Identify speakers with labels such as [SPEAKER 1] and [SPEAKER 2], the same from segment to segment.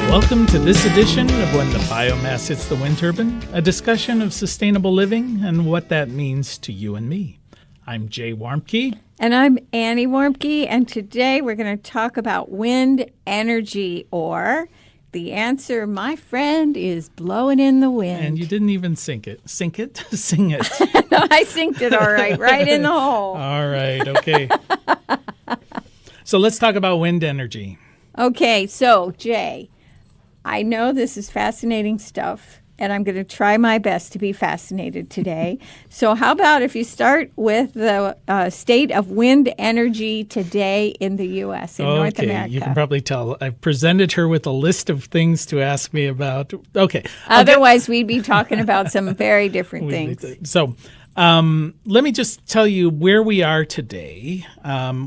[SPEAKER 1] Welcome to this edition of When the Biomass Hits the Wind Turbine, a discussion of sustainable living and what that means to you and me. I'm Jay Warmke.
[SPEAKER 2] And I'm Annie Warmke, and today we're going to talk about wind energy, or the answer, my friend, is blowing in the wind.
[SPEAKER 1] And you didn't even sink it. Sink it? Sing it.
[SPEAKER 2] No, I synced it all right in the hole.
[SPEAKER 1] All right, okay. So let's talk about wind energy.
[SPEAKER 2] Okay, so Jay, I know this is fascinating stuff, and I'm going to try my best to be fascinated today. So how about if you start with the state of wind energy today in the U.S., in North America?
[SPEAKER 1] You can probably tell. I've presented her with a list of things to ask me about. Okay.
[SPEAKER 2] Otherwise, we'd be talking about some very different things.
[SPEAKER 1] So let me just tell you where we are today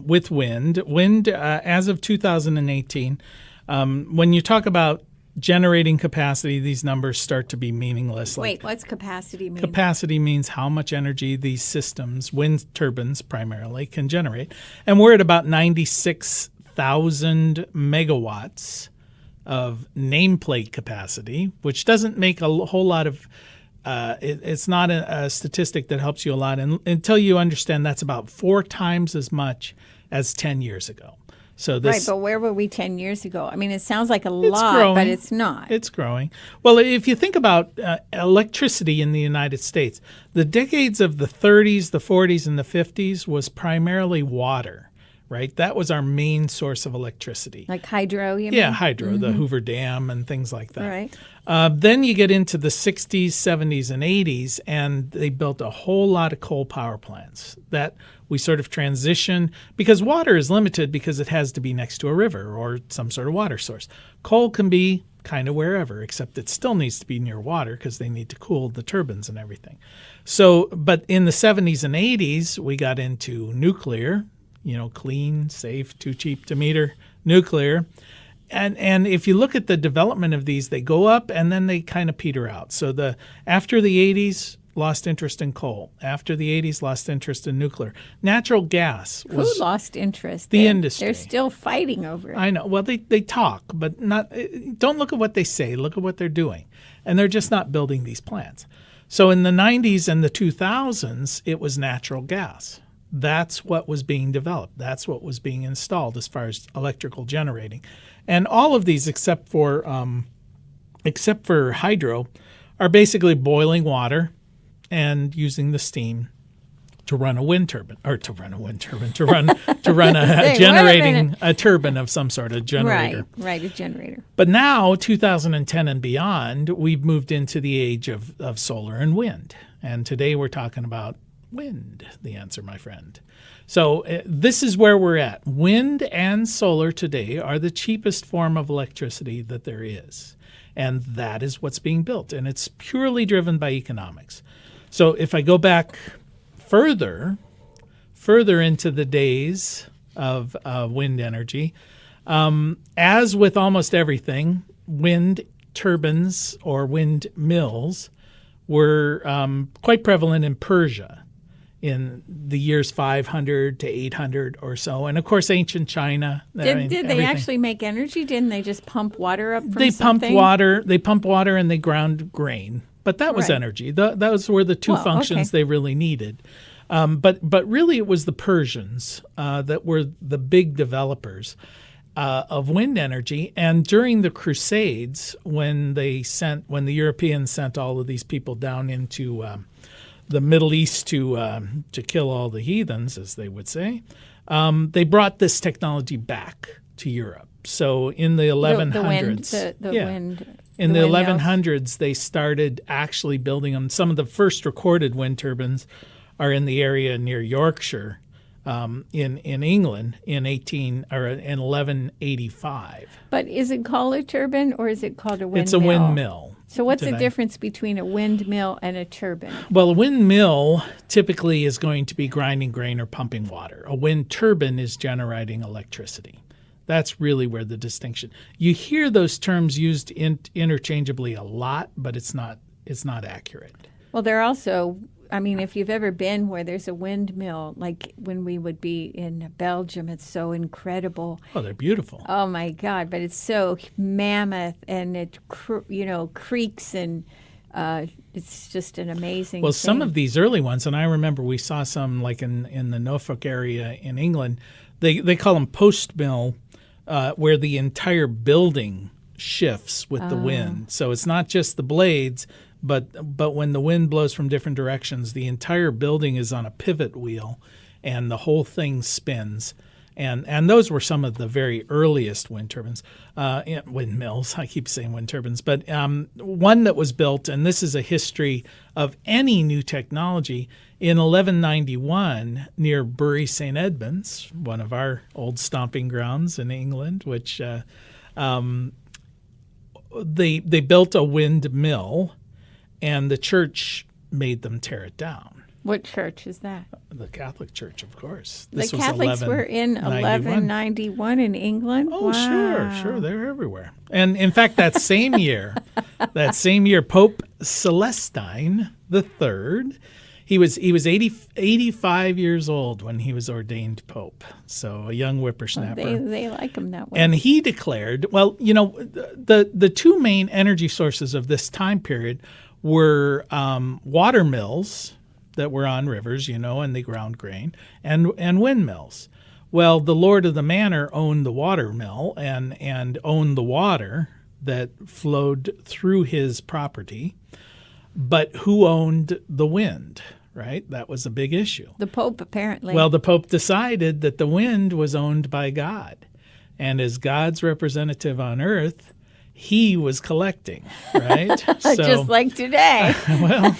[SPEAKER 1] with wind. Wind, as of 2018, when you talk about generating capacity, these numbers start to be meaningless.
[SPEAKER 2] Wait, what's capacity mean?
[SPEAKER 1] Capacity means how much energy these systems, wind turbines primarily, can generate. And we're at about 96,000 megawatts of nameplate capacity, which doesn't make a whole lot of it's not a statistic that helps you a lot until you understand that's about 4 times as much as 10 years ago. So this,
[SPEAKER 2] right, but where were we 10 years ago? I mean, it sounds like a lot, but it's not.
[SPEAKER 1] It's growing. Well, if you think about electricity in the United States, the decades of the 30s, the 40s, and the 50s was primarily water, right? That was our main source of electricity.
[SPEAKER 2] Like hydro, you mean?
[SPEAKER 1] Yeah, hydro, the Hoover Dam and things like that.
[SPEAKER 2] Right.
[SPEAKER 1] Then you get into the 60s, 70s, and 80s, and they built a whole lot of coal power plants that we sort of transition because water is limited because it has to be next to a river or some sort of water source. Coal can be kind of wherever, except it still needs to be near water because they need to cool the turbines and everything. So, but in the 70s and 80s, we got into nuclear, clean, safe, too cheap to meter nuclear. And if you look at the development of these, they go up and then they kind of peter out. So after the 80s, lost interest in coal. After the 80s, lost interest in nuclear. Natural gas was...
[SPEAKER 2] Who lost interest?
[SPEAKER 1] The industry.
[SPEAKER 2] They're still fighting over it.
[SPEAKER 1] I know. Well, they talk, but not. Don't look at what they say. Look at what they're doing. And they're just not building these plants. So in the 90s and the 2000s, it was natural gas. That's what was being developed. That's what was being installed as far as electrical generating. And all of these, except for hydro, are basically boiling water and using the steam to run a wind turbine, or to run a generating a turbine of some sort of generator.
[SPEAKER 2] Right, a generator.
[SPEAKER 1] But now, 2010 and beyond, we've moved into the age of solar and wind. And today we're talking about wind, the answer, my friend. So this is where we're at. Wind and solar today are the cheapest form of electricity that there is. And that is what's being built. And it's purely driven by economics. So if I go back further into the days of wind energy, as with almost everything, wind turbines or windmills were quite prevalent in Persia in the years 500 to 800 or so. And, of course, ancient China.
[SPEAKER 2] Did they actually make energy? Didn't they just pump water up from
[SPEAKER 1] something? They pumped water and they ground grain. But that was
[SPEAKER 2] right.
[SPEAKER 1] energy. Those were the two functions they really needed. But really it was the Persians that were the big developers of wind energy. And during the Crusades, when the Europeans sent all of these people down into the Middle East to kill all the heathens, as they would say, they brought this technology back to Europe. So in the 1100s, in the 1100s, they started actually building them. Some of the first recorded wind turbines are in the area near Yorkshire, in England, in 1185.
[SPEAKER 2] But is it called a turbine or is it called a windmill?
[SPEAKER 1] It's a windmill.
[SPEAKER 2] So what's the difference between a windmill and a turbine?
[SPEAKER 1] Well, a windmill typically is going to be grinding grain or pumping water. A wind turbine is generating electricity. That's really where the distinction. You hear those terms used interchangeably a lot, but it's not accurate.
[SPEAKER 2] Well, they're also I mean, if you've ever been where there's a windmill, like when we would be in Belgium, it's so incredible.
[SPEAKER 1] Oh, they're beautiful.
[SPEAKER 2] Oh my God! But it's so mammoth, and it creaks, and it's just an amazing.
[SPEAKER 1] Well, some
[SPEAKER 2] thing.
[SPEAKER 1] of these early ones, and I remember we saw some like in the Norfolk area in England. They call them post mill, where the entire building shifts with the wind. So it's not just the blades, but when the wind blows from different directions, the entire building is on a pivot wheel, and the whole thing spins. And those were some of the very earliest wind turbines, windmills. I keep saying wind turbines, but one that was built, and this is a history of any new technology, in 1191 near Bury St. Edmunds, one of our old stomping grounds in England, which they built a windmill, and the church made them tear it down.
[SPEAKER 2] What church is that?
[SPEAKER 1] The Catholic Church, of course.
[SPEAKER 2] The Catholics were in 1191 in England?
[SPEAKER 1] Oh,
[SPEAKER 2] wow.
[SPEAKER 1] sure. They're everywhere. And in fact, that same year, Pope Celestine III, he was 85 years old when he was ordained pope. So a young whippersnapper.
[SPEAKER 2] Well, they like him that way.
[SPEAKER 1] And he declared, well, the two main energy sources of this time period were water mills that were on rivers, and they ground grain, and windmills. Well, the lord of the manor owned the water mill and owned the water that flowed through his property. But who owned the wind, right? That was a big issue.
[SPEAKER 2] The Pope, apparently.
[SPEAKER 1] Well, the Pope decided that the wind was owned by God. And as God's representative on earth, he was collecting, right?
[SPEAKER 2] Just like today.
[SPEAKER 1] Well,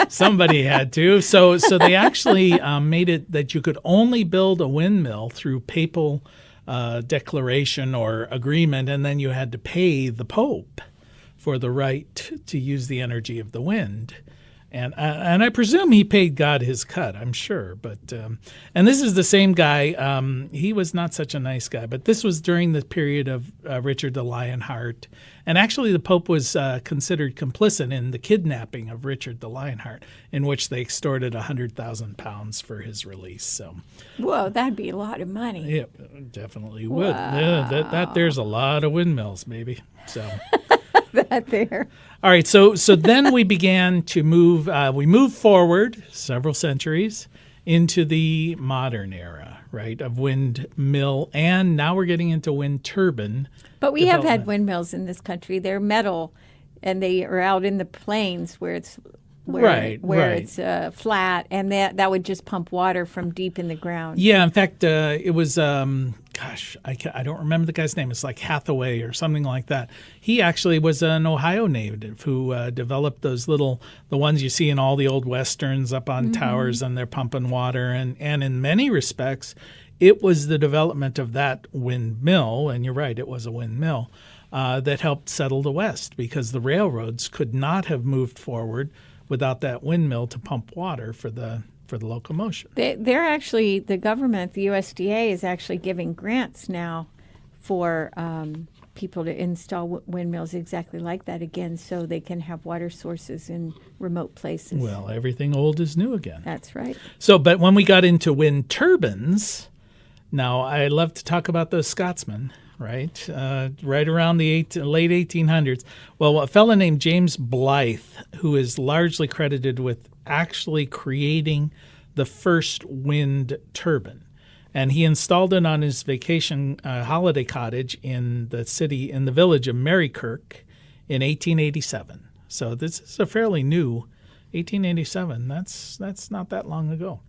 [SPEAKER 1] somebody had to. So they actually made it that you could only build a windmill through papal declaration or agreement, and then you had to pay the Pope for the right to use the energy of the wind. And I presume he paid God his cut, I'm sure. But and this is the same guy. He was not such a nice guy. But this was during the period of Richard the Lionheart. And actually, the Pope was considered complicit in the kidnapping of Richard the Lionheart, in which they extorted 100,000 pounds for his release. So,
[SPEAKER 2] whoa, that'd be a lot of money.
[SPEAKER 1] Yeah, definitely would.
[SPEAKER 2] Wow.
[SPEAKER 1] Yeah, there's a lot of windmills, maybe. So.
[SPEAKER 2] That there.
[SPEAKER 1] All right, so then we began to move. We moved forward several centuries into the modern era, right, of windmill, and now we're getting into wind turbine.
[SPEAKER 2] But we have had windmills in this country. They're metal, and they are out in the plains where it's it's flat, and that would just pump water from deep in the ground.
[SPEAKER 1] Yeah, in fact, it was I don't remember the guy's name. It's like Hathaway or something like that. He actually was an Ohio native who developed the ones you see in all the old westerns up on towers, and they're pumping water. And in many respects, it was the development of that windmill, and you're right, it was a windmill, that helped settle the West, because the railroads could not have moved forward without that windmill to pump water for the locomotion.
[SPEAKER 2] They're actually, the government, the USDA, is actually giving grants now for people to install windmills exactly like that again, so they can have water sources in remote places.
[SPEAKER 1] Well, everything old is new again.
[SPEAKER 2] That's right.
[SPEAKER 1] So, but when we got into wind turbines, now I love to talk about those Scotsmen, right? Right around the late 1800s. Well, a fellow named James Blythe, who is largely credited with actually creating the first wind turbine. And he installed it on his vacation holiday cottage in the village of Marykirk in 1887. So this is a fairly new 1887. That's not that long ago.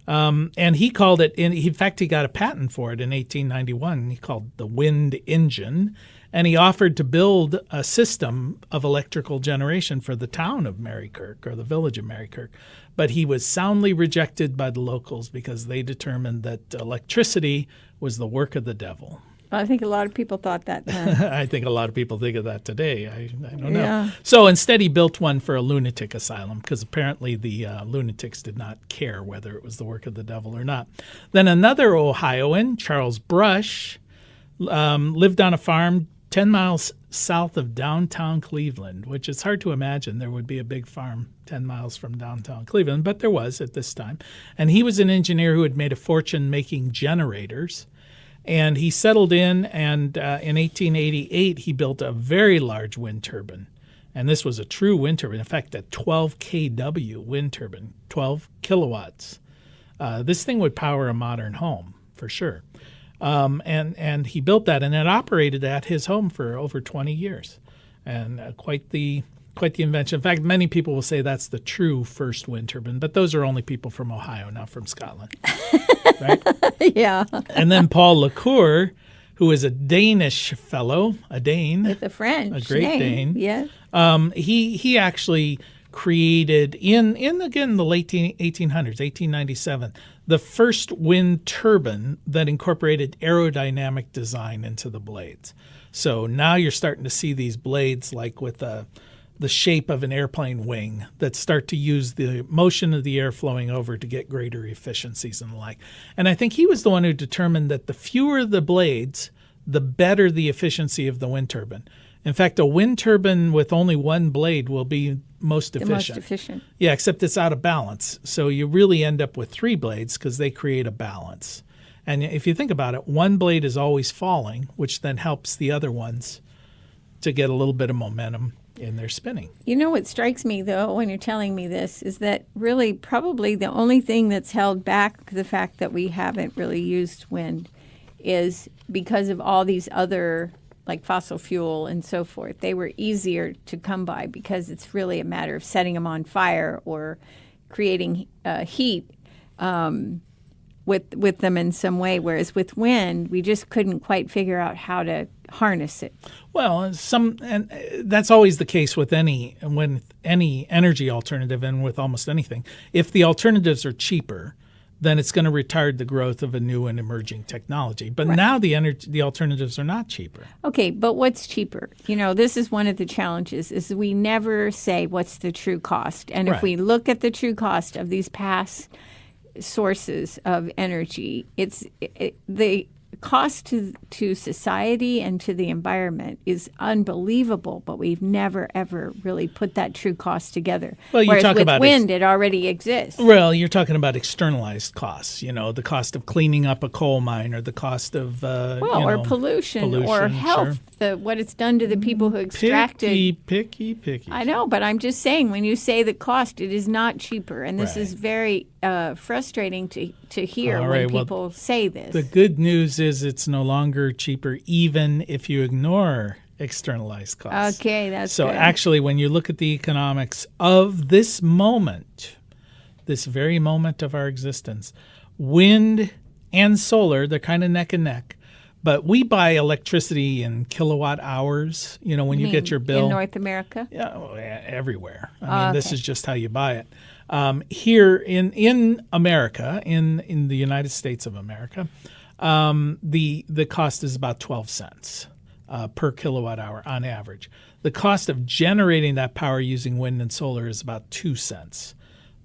[SPEAKER 1] And he called it, in fact, he got a patent for it in 1891. He called the wind engine. And he offered to build a system of electrical generation for the town of Marykirk, or the village of Marykirk. But he was soundly rejected by the locals because they determined that electricity was the work of the devil.
[SPEAKER 2] I think a lot of people thought that then.
[SPEAKER 1] I think a lot of people think of that today. I don't know.
[SPEAKER 2] Yeah.
[SPEAKER 1] So instead he built one for a lunatic asylum, because apparently the lunatics did not care whether it was the work of the devil or not. Then another Ohioan, Charles Brush, lived on a farm 10 miles south of downtown Cleveland, which is hard to imagine there would be a big farm 10 miles from downtown Cleveland, but there was at this time. And he was an engineer who had made a fortune making generators. And he settled in, and in 1888, he built a very large wind turbine. And this was a true wind turbine. In fact, a 12 kW wind turbine, 12 kilowatts. This thing would power a modern home, for sure. And he built that, and it operated at his home for over 20 years. And quite the invention. In fact, many people will say that's the true first wind turbine, but those are only people from Ohio, not from Scotland. Right?
[SPEAKER 2] Yeah.
[SPEAKER 1] And then Paul Lacour, who is a Danish fellow, a Dane.
[SPEAKER 2] With a French
[SPEAKER 1] a great
[SPEAKER 2] name.
[SPEAKER 1] Dane.
[SPEAKER 2] Yeah.
[SPEAKER 1] He actually created, in again, the late 1800s, 1897, the first wind turbine that incorporated aerodynamic design into the blades. So now you're starting to see these blades like with the shape of an airplane wing that start to use the motion of the air flowing over to get greater efficiencies and the like. And I think he was the one who determined that the fewer the blades, the better the efficiency of the wind turbine. In fact, a wind turbine with only one blade will be most efficient.
[SPEAKER 2] The most efficient.
[SPEAKER 1] Yeah, except it's out of balance. So you really end up with 3 blades because they create a balance. And if you think about it, one blade is always falling, which then helps the other ones to get a little bit of momentum in their spinning.
[SPEAKER 2] You know what strikes me, though, when you're telling me this, is that really probably the only thing that's held back the fact that we haven't really used wind is because of all these other, like fossil fuel and so forth. They were easier to come by because it's really a matter of setting them on fire or creating heat with them in some way, whereas with wind, we just couldn't quite figure out how to harness it.
[SPEAKER 1] Well, and that's always the case with any energy alternative and with almost anything. If the alternatives are cheaper, then it's going to retard the growth of a new and emerging technology. But now the alternatives are not cheaper.
[SPEAKER 2] Okay, but what's cheaper? You know, this is one of the challenges, is we never say what's the true cost. And if we look at the true cost of these past sources of energy, the cost to society and to the environment is unbelievable, but we've never ever really put that true cost together.
[SPEAKER 1] Well, you
[SPEAKER 2] whereas
[SPEAKER 1] talk
[SPEAKER 2] with
[SPEAKER 1] about
[SPEAKER 2] wind, it already exists.
[SPEAKER 1] Well, you're talking about externalized costs. You know, the cost of cleaning up a coal mine, or the cost of
[SPEAKER 2] or pollution or health.
[SPEAKER 1] Sure.
[SPEAKER 2] What it's done to the people who extracted.
[SPEAKER 1] Picky.
[SPEAKER 2] I know, but I'm just saying, when you say the cost, it is not cheaper, and this is very frustrating to hear when people say this.
[SPEAKER 1] The good news is it's no longer cheaper, even if you ignore externalized costs.
[SPEAKER 2] Okay, that's
[SPEAKER 1] so
[SPEAKER 2] good.
[SPEAKER 1] Actually, when you look at the economics of this moment, this very moment of our existence, wind and solar, they're kind of neck and neck. But we buy electricity in kilowatt hours. You know, when you get your bill.
[SPEAKER 2] In North America?
[SPEAKER 1] Yeah, everywhere. I mean, this is just how you buy it. Here in America, in the United States of America, the cost is about 12 cents per kilowatt hour on average. The cost of generating that power using wind and solar is about 2 cents.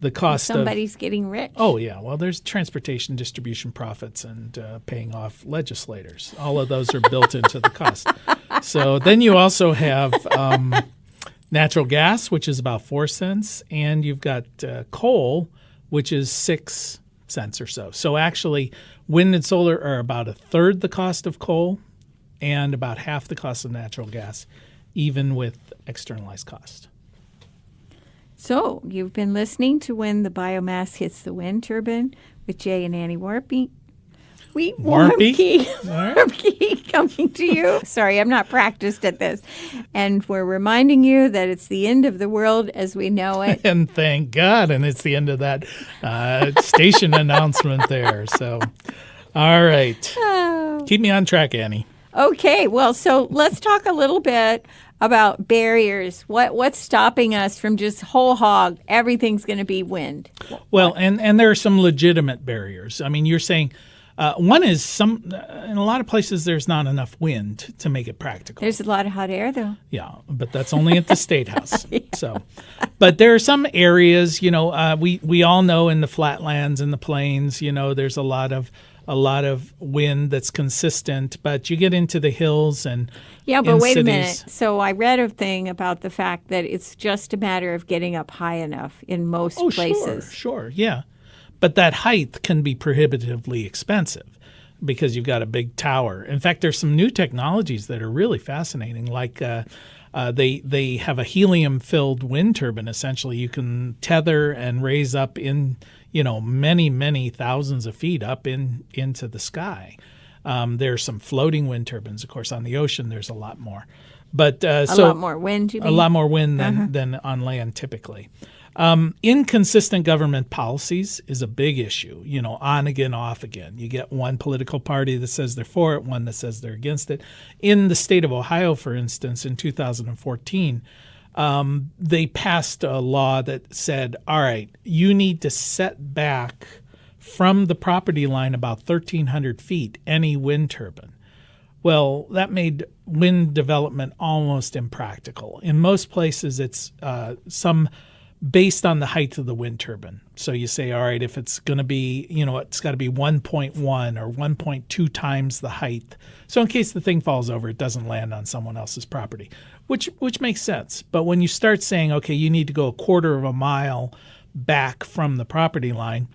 [SPEAKER 1] The cost
[SPEAKER 2] Somebody's getting rich.
[SPEAKER 1] Oh, yeah. Well, there's transportation, distribution profits, and paying off legislators. All of those are built into the cost. So then you also have natural gas, which is about 4 cents, and you've got coal, which is 6 cents or so. So actually, wind and solar are about a third the cost of coal and about half the cost of natural gas, even with externalized cost.
[SPEAKER 2] So you've been listening to When the Biomass Hits the Wind Turbine with Jay and Annie Warmke. Warmke coming to you. Sorry, I'm not practiced at this. And we're reminding you that it's the end of the world as we know it.
[SPEAKER 1] And thank God. And it's the end of that station announcement there. So, all right. Keep me on track, Annie.
[SPEAKER 2] Okay. Well, so let's talk a little bit about barriers. What's stopping us from just whole hog, everything's going to be wind?
[SPEAKER 1] Well, and there are some legitimate barriers. I mean, you're saying one is in a lot of places there's not enough wind to make it practical.
[SPEAKER 2] There's a lot of hot air, though.
[SPEAKER 1] Yeah, but that's only at the State House. Yeah. So, but there are some areas, we all know in the flatlands and the plains, there's a lot of a lot of wind that's consistent, but you get into the hills and
[SPEAKER 2] Yeah, but
[SPEAKER 1] in
[SPEAKER 2] wait a
[SPEAKER 1] cities-
[SPEAKER 2] minute. So I read a thing about the fact that it's just a matter of getting up high enough in most places.
[SPEAKER 1] Sure, yeah. But that height can be prohibitively expensive because you've got a big tower. In fact, there's some new technologies that are really fascinating, like they have a helium-filled wind turbine. Essentially, you can tether and raise up in many thousands of feet up into the sky. There's some floating wind turbines, of course. On the ocean, there's a lot more, but
[SPEAKER 2] A lot more wind, you mean?
[SPEAKER 1] a lot more wind than on land typically. Inconsistent government policies is a big issue, on again, off again. You get one political party that says they're for it, one that says they're against it. In the state of Ohio, for instance, in 2014, they passed a law that said, all right, you need to set back from the property line about 1,300 feet any wind turbine. Well, that made wind development almost impractical. In most places, it's based on the height of the wind turbine. So you say, all right, if it's going to be, it's got to be 1.1 or 1.2 times the height. So in case the thing falls over, it doesn't land on someone else's property, which makes sense. But when you start saying, okay, you need to go a quarter of a mile back from the property line,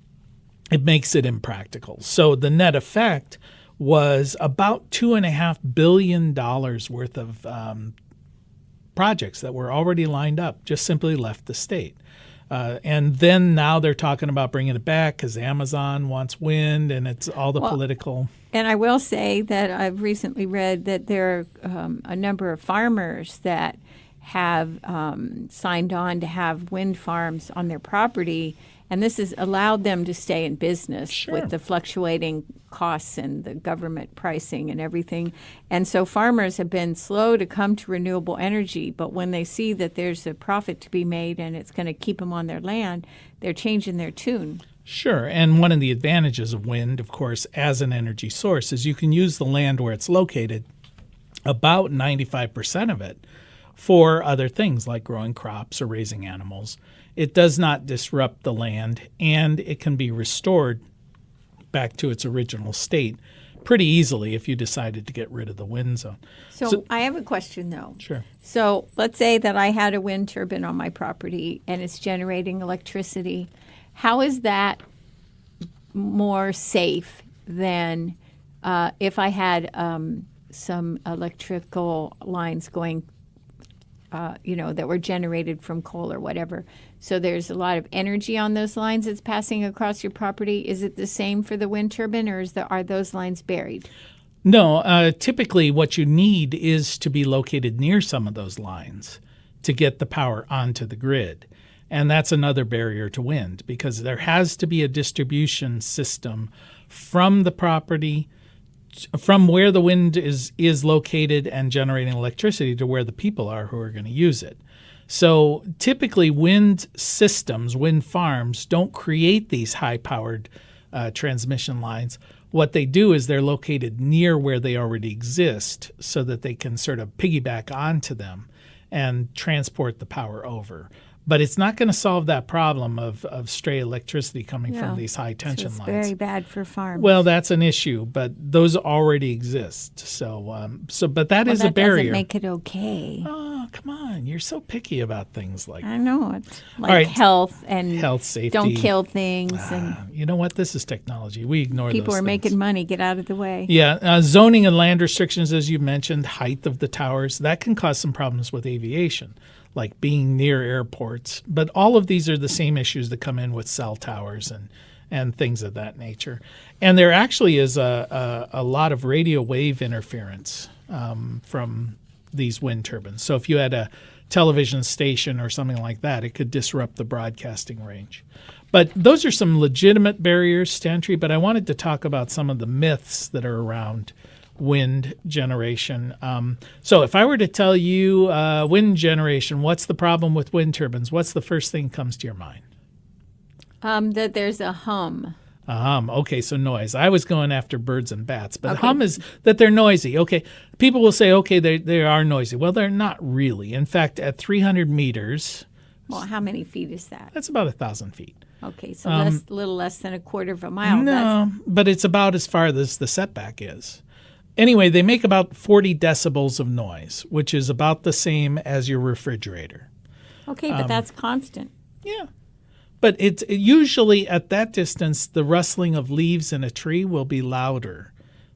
[SPEAKER 1] it makes it impractical. So the net effect was about $2.5 billion worth of projects that were already lined up just simply left the state. And then now they're talking about bringing it back because Amazon wants wind, and it's all the political.
[SPEAKER 2] And I will say that I've recently read that there are a number of farmers that have signed on to have wind farms on their property, and this has allowed them to stay in business
[SPEAKER 1] Sure.
[SPEAKER 2] with the fluctuating costs and the government pricing and everything. And so farmers have been slow to come to renewable energy, but when they see that there's a profit to be made and it's going to keep them on their land, they're changing their tune.
[SPEAKER 1] Sure. And one of the advantages of wind, of course, as an energy source is you can use the land where it's located, about 95% of it, for other things like growing crops or raising animals. It does not disrupt the land, and it can be restored back to its original state pretty easily if you decided to get rid of the wind zone.
[SPEAKER 2] So I have a question, though.
[SPEAKER 1] Sure.
[SPEAKER 2] So let's say that I had a wind turbine on my property and it's generating electricity. How is that more safe than if I had some electrical lines going, that were generated from coal or whatever? So there's a lot of energy on those lines that's passing across your property. Is it the same for the wind turbine, or are those lines buried?
[SPEAKER 1] No, typically what you need is to be located near some of those lines to get the power onto the grid. And that's another barrier to wind because there has to be a distribution system from the property, from where the wind is located and generating electricity to where the people are who are going to use it. So typically wind systems, wind farms, don't create these high-powered transmission lines. What they do is they're located near where they already exist so that they can sort of piggyback onto them and transport the power over. But it's not going to solve that problem of stray electricity coming from these high tension
[SPEAKER 2] It's
[SPEAKER 1] lines.
[SPEAKER 2] very bad for farms.
[SPEAKER 1] Well, that's an issue, but those already exist. So, but that is a barrier.
[SPEAKER 2] Doesn't make it okay.
[SPEAKER 1] Oh, come on! You're so picky about things like
[SPEAKER 2] I know it's like
[SPEAKER 1] right.
[SPEAKER 2] health and
[SPEAKER 1] health, safety.
[SPEAKER 2] Don't kill things, and
[SPEAKER 1] You know what? This is technology. We ignore
[SPEAKER 2] people
[SPEAKER 1] those
[SPEAKER 2] are
[SPEAKER 1] things.
[SPEAKER 2] making money. Get out of the way.
[SPEAKER 1] Yeah, zoning and land restrictions, as you mentioned, height of the towers, that can cause some problems with aviation, like being near airports. But all of these are the same issues that come in with cell towers and things of that nature. And there actually is a lot of radio wave interference from these wind turbines. So if you had a television station or something like that, it could disrupt the broadcasting range. But those are some legitimate barriers to entry, but I wanted to talk about some of the myths that are around wind generation. So if I were to tell you wind generation, what's the problem with wind turbines? What's the first thing that comes to your mind?
[SPEAKER 2] That there's a hum.
[SPEAKER 1] Okay, so noise. I was going after birds and bats, but
[SPEAKER 2] Okay.
[SPEAKER 1] hum is that they're noisy. Okay, people will say, okay, they are noisy. Well, they're not really. In fact, at 300 meters,
[SPEAKER 2] Well, how many feet is that?
[SPEAKER 1] that's about 1,000 feet.
[SPEAKER 2] Okay, so a little less than a quarter of a mile.
[SPEAKER 1] No, but it's about as far as the setback is. Anyway, they make about 40 decibels of noise, which is about the same as your refrigerator.
[SPEAKER 2] Okay, but that's constant.
[SPEAKER 1] Yeah. But it's usually at that distance, the rustling of leaves in a tree will be louder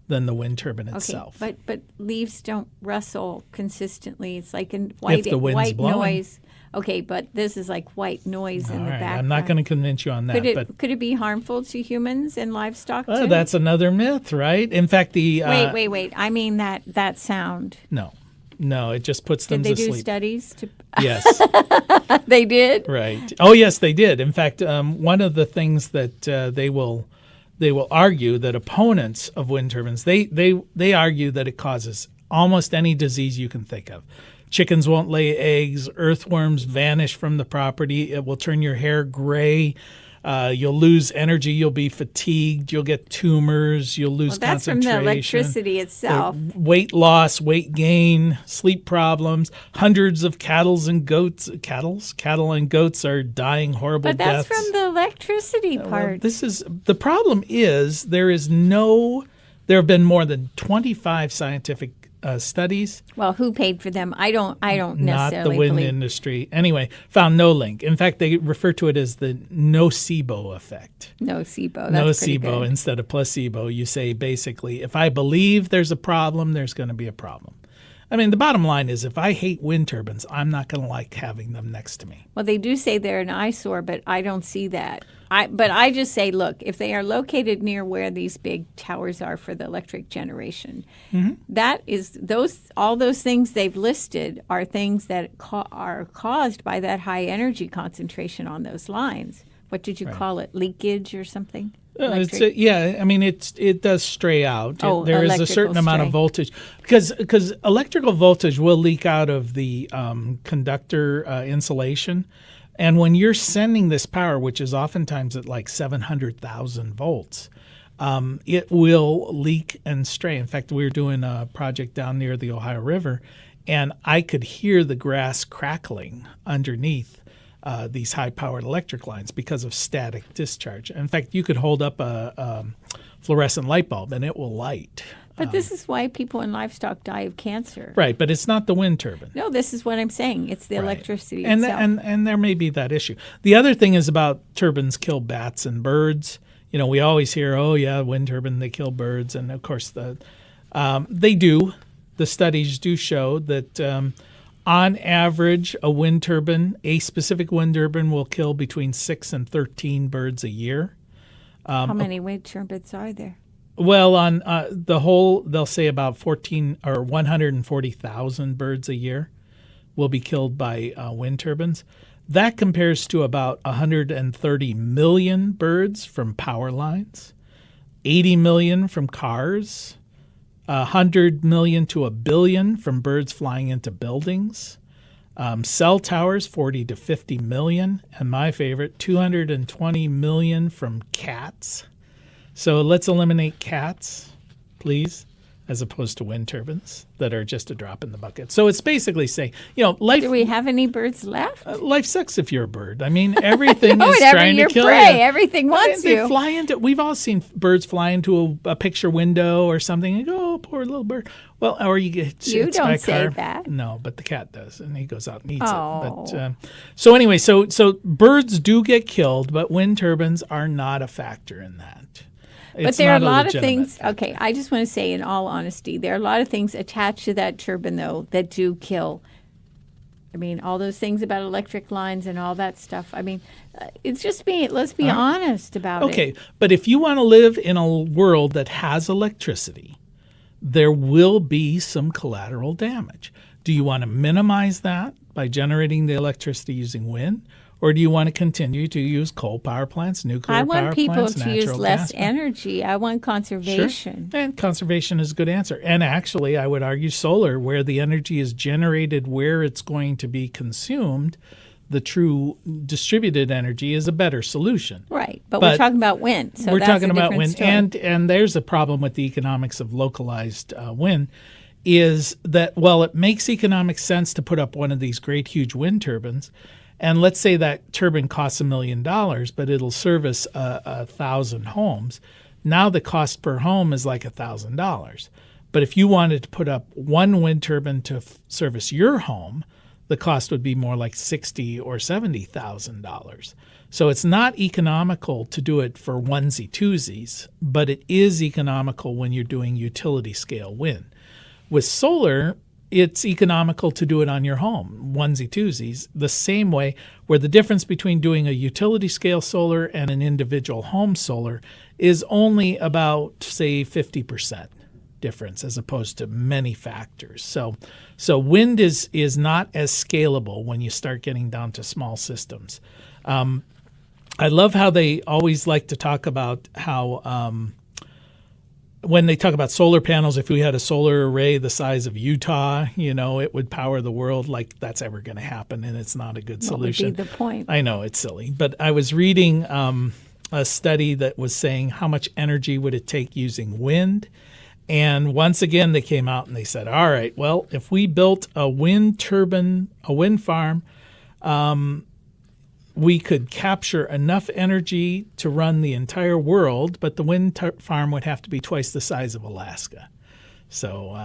[SPEAKER 1] than the wind turbine itself.
[SPEAKER 2] But leaves don't rustle consistently. It's like in
[SPEAKER 1] If the wind's
[SPEAKER 2] white
[SPEAKER 1] blowing.
[SPEAKER 2] noise. Okay, but this is like white noise in the background.
[SPEAKER 1] I'm not going to convince you on that.
[SPEAKER 2] Could it be harmful to humans and livestock too?
[SPEAKER 1] That's another myth, right? In fact, the
[SPEAKER 2] wait. I mean that sound.
[SPEAKER 1] No, it just puts them
[SPEAKER 2] Did they
[SPEAKER 1] to
[SPEAKER 2] do
[SPEAKER 1] sleep.
[SPEAKER 2] studies?
[SPEAKER 1] Yes.
[SPEAKER 2] They did?
[SPEAKER 1] Right. Oh, yes, they did. In fact, one of the things that they will argue that opponents of wind turbines, they argue that it causes almost any disease you can think of. Chickens won't lay eggs. Earthworms vanish from the property. It will turn your hair gray. You'll lose energy. You'll be fatigued. You'll get tumors. You'll lose
[SPEAKER 2] that's
[SPEAKER 1] concentration.
[SPEAKER 2] from the electricity itself.
[SPEAKER 1] Weight loss, weight gain, sleep problems. Hundreds of cattle and goats are dying horrible
[SPEAKER 2] But that's
[SPEAKER 1] deaths.
[SPEAKER 2] from the electricity part.
[SPEAKER 1] The problem is there have been more than 25 scientific studies.
[SPEAKER 2] Well, who paid for them? I don't
[SPEAKER 1] Not
[SPEAKER 2] necessarily
[SPEAKER 1] the wind
[SPEAKER 2] believe.
[SPEAKER 1] industry. Anyway, found no link. In fact, they refer to it as the nocebo effect.
[SPEAKER 2] Nocebo. That's pretty
[SPEAKER 1] Nocebo
[SPEAKER 2] good.
[SPEAKER 1] instead of placebo. You say basically, if I believe there's a problem, there's going to be a problem. I mean, the bottom line is if I hate wind turbines, I'm not going to like having them next to me.
[SPEAKER 2] Well, they do say they're an eyesore, but I don't see that. But I just say, look, if they are located near where these big towers are for the electric generation, that is all those things they've listed are things that are caused by that high energy concentration on those lines. What did you call it? Leakage or something?
[SPEAKER 1] It does stray out. There is a certain amount of
[SPEAKER 2] stray.
[SPEAKER 1] voltage because electrical voltage will leak out of the conductor insulation. And when you're sending this power, which is oftentimes at like 700,000 volts, it will leak and stray. In fact, we were doing a project down near the Ohio River, and I could hear the grass crackling underneath these high-powered electric lines because of static discharge. In fact, you could hold up a fluorescent light bulb, and it will light.
[SPEAKER 2] But this is why people in livestock die of cancer.
[SPEAKER 1] Right, but it's not the wind turbine.
[SPEAKER 2] No, this is what I'm saying. It's the electricity
[SPEAKER 1] and
[SPEAKER 2] itself.
[SPEAKER 1] and there may be that issue. The other thing is about turbines kill bats and birds. You know, we always hear, oh yeah, wind turbine, they kill birds, and of course they do. The studies do show that on average, a specific wind turbine will kill between 6 and 13 birds a year.
[SPEAKER 2] How many wind turbines are there?
[SPEAKER 1] Well, on the whole, they'll say about 140,000 birds a year will be killed by wind turbines. That compares to about 130 million birds from power lines, 80 million from cars, 100 million to a billion from birds flying into buildings, cell towers, 40 to 50 million, and my favorite, 220 million from cats. So let's eliminate cats, please, as opposed to wind turbines that are just a drop in the bucket. So it's basically saying, life.
[SPEAKER 2] Do we have any birds left?
[SPEAKER 1] Life sucks if you're a bird. I mean, everything is
[SPEAKER 2] Whatever,
[SPEAKER 1] trying to
[SPEAKER 2] you're
[SPEAKER 1] kill
[SPEAKER 2] prey.
[SPEAKER 1] you.
[SPEAKER 2] Everything wants
[SPEAKER 1] They
[SPEAKER 2] you.
[SPEAKER 1] fly into. We've all seen birds fly into a picture window or something and go, "Oh, poor little bird." Well, or you get
[SPEAKER 2] You
[SPEAKER 1] hit by a
[SPEAKER 2] don't say
[SPEAKER 1] car.
[SPEAKER 2] that.
[SPEAKER 1] No, but the cat does, and he goes out and eats
[SPEAKER 2] Oh.
[SPEAKER 1] it. But so anyway, so birds do get killed, but wind turbines are not a factor in that.
[SPEAKER 2] But there are a
[SPEAKER 1] not
[SPEAKER 2] lot of
[SPEAKER 1] legitimate
[SPEAKER 2] things.
[SPEAKER 1] factor.
[SPEAKER 2] Okay, I just want to say, in all honesty, there are a lot of things attached to that turbine, though, that do kill. I mean, all those things about electric lines and all that stuff. I mean, it's just let's be honest about it.
[SPEAKER 1] Okay, but if you want to live in a world that has electricity, there will be some collateral damage. Do you want to minimize that by generating the electricity using wind? Or do you want to continue to use coal power plants, nuclear
[SPEAKER 2] I
[SPEAKER 1] power
[SPEAKER 2] want people
[SPEAKER 1] plants,
[SPEAKER 2] to use
[SPEAKER 1] natural
[SPEAKER 2] less
[SPEAKER 1] gas plants?
[SPEAKER 2] energy. I want conservation.
[SPEAKER 1] Sure. And conservation is a good answer. And actually, I would argue solar, where the energy is generated, where it's going to be consumed, the true distributed energy is a better solution.
[SPEAKER 2] Right, but we're talking about wind. So
[SPEAKER 1] we're
[SPEAKER 2] that's
[SPEAKER 1] talking
[SPEAKER 2] a
[SPEAKER 1] about
[SPEAKER 2] different
[SPEAKER 1] wind,
[SPEAKER 2] story.
[SPEAKER 1] and there's a problem with the economics of localized wind, is that while it makes economic sense to put up one of these great huge wind turbines, And let's say that turbine costs $1 million, but it'll service 1,000 homes. Now the cost per home is like $1,000. But if you wanted to put up one wind turbine to service your home, the cost would be more like $60,000 or $70,000. So it's not economical to do it for onesie-twosies, but it is economical when you're doing utility scale wind. With solar, it's economical to do it on your home, onesie-twosies, the same way, where the difference between doing a utility scale solar and an individual home solar is only about, say, 50% difference as opposed to many factors. So wind is not as scalable when you start getting down to small systems. I love how they always like to talk about how when they talk about solar panels, if we had a solar array the size of Utah, it would power the world. Like that's ever going to happen, and it's not a good solution.
[SPEAKER 2] What would be the point?
[SPEAKER 1] I know, it's silly. But I was reading a study that was saying how much energy would it take using wind. And once again, they came out and they said, all right, well, if we built a wind turbine, a wind farm, we could capture enough energy to run the entire world, but the wind farm would have to be twice the size of Alaska. So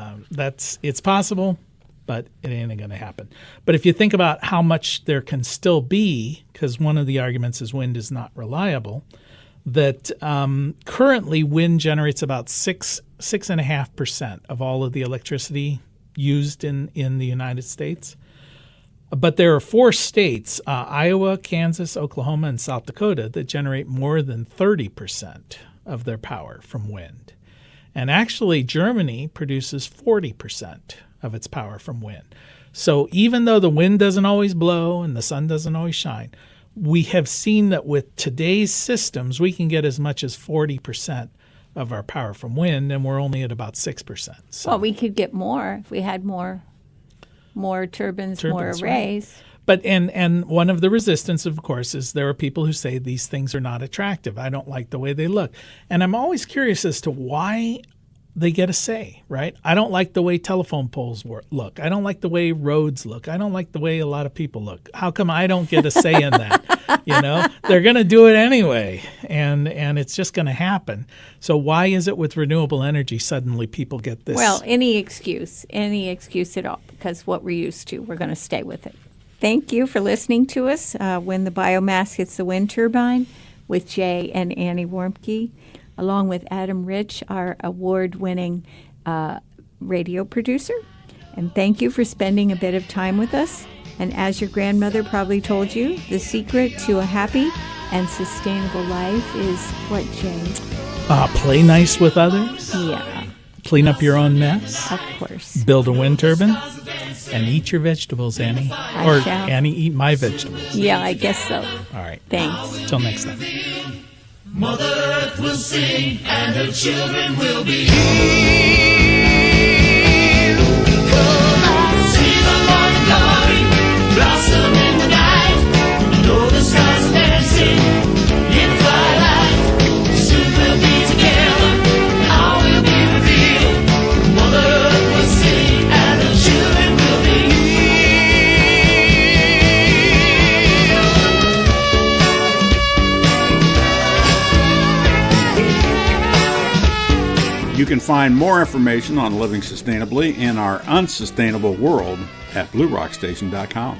[SPEAKER 1] it's possible, but it ain't going to happen. But if you think about how much there can still be, because one of the arguments is wind is not reliable, that currently wind generates about 6.5% of all of the electricity used in the United States. But there are 4 states, Iowa, Kansas, Oklahoma, and South Dakota, that generate more than 30% of their power from wind. And actually, Germany produces 40% of its power from wind. So even though the wind doesn't always blow and the sun doesn't always shine, we have seen that with today's systems, we can get as much as 40% of our power from wind, and we're only at about 6%. So,
[SPEAKER 2] well, we could get more if we had more turbines, more arrays.
[SPEAKER 1] Right. But and one of the resistance, of course, is there are people who say these things are not attractive. I don't like the way they look. And I'm always curious as to why they get a say, right? I don't like the way telephone poles look. I don't like the way roads look. I don't like the way a lot of people look. How come I don't get a say in that? They're going to do it anyway, and it's just going to happen. So why is it with renewable energy suddenly people get this?
[SPEAKER 2] Well, any excuse at all, because what we're used to, we're going to stay with it. Thank you for listening to us when the biomass hits the wind turbine with Jay and Annie Warmke, along with Adam Rich, our award-winning radio producer. And thank you for spending a bit of time with us. And as your grandmother probably told you, the secret to a happy and sustainable life is what, Jay?
[SPEAKER 1] Play nice with others.
[SPEAKER 2] Yeah.
[SPEAKER 1] Clean up your own mess.
[SPEAKER 2] Of course.
[SPEAKER 1] Build a wind turbine. And eat your vegetables, Annie.
[SPEAKER 2] I shall.
[SPEAKER 1] Annie, eat my vegetables.
[SPEAKER 2] Yeah, I guess so.
[SPEAKER 1] All right.
[SPEAKER 2] Thanks.
[SPEAKER 1] Till next time.
[SPEAKER 3] Mother Earth will sing and her children will be healed. Come on, see the morning glory blossom in the night. Know the stars are dancing in twilight. Soon we'll be together, all will be revealed. Mother Earth will sing and her children will be healed.
[SPEAKER 4] You can find more information on living sustainably in our unsustainable world at bluerockstation.com.